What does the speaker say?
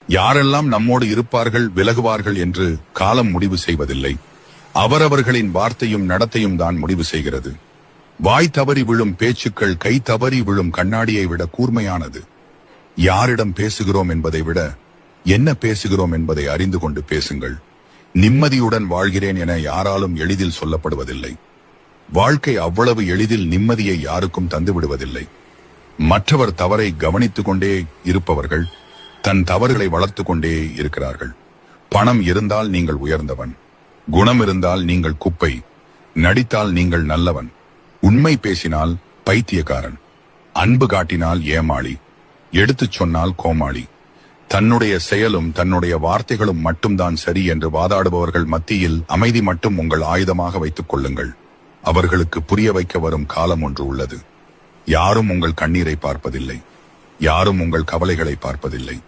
யாரெல்லாம் நம்மோடு இருப்பார்கள் விலகுவார்கள் என்று காலம் முடிவு செய்வதில்லை. அவரவர்களின் வார்த்தையும் நடத்தையும் தான் முடிவு செய்கிறது. வாய் தவறி விழும் பேச்சுக்கள் கை தவறி விழும் கண்ணாடியை விட கூர்மையானது. யாரிடம் பேசுகிறோம் என்பதை விட என்ன பேசுகிறோம் என்பதை அறிந்து கொண்டு பேசுங்கள். நிம்மதியுடன் வாழ்கிறேன் என யாராலும் எளிதில் சொல்லப்படுவதில்லை. வாழ்க்கை அவ்வளவு எளிதில் நிம்மதியை யாருக்கும் தந்துவிடுவதில்லை. மற்றவர் தவறை கவனித்துக் கொண்டே இருப்பவர்கள் தன் தவறுகளை வளர்த்து கொண்டே இருக்கிறார்கள். பணம் இருந்தால் நீங்கள் உயர்ந்தவன், குணம் இருந்தால் நீங்கள் குப்பை, நடித்தால் நீங்கள் நல்லவன், உண்மை பேசினால் பைத்தியக்காரன், அன்பு காட்டினால் ஏமாளி, எடுத்துச் சொன்னால் கோமாளி, தன்னுடைய செயலும் தன்னுடைய வார்த்தைகளும் மட்டும்தான் சரி என்று வாதாடுபவர்கள் மத்தியில் அமைதி மட்டும் உங்கள் ஆயுதமாக வைத்துக் கொள்ளுங்கள். அவர்களுக்கு புரிய வைக்க வரும் காலம் ஒன்று உள்ளது. யாரும் உங்கள் கண்ணீரை பார்ப்பதில்லை, யாரும் உங்கள் கவலைகளை பார்ப்பதில்லை.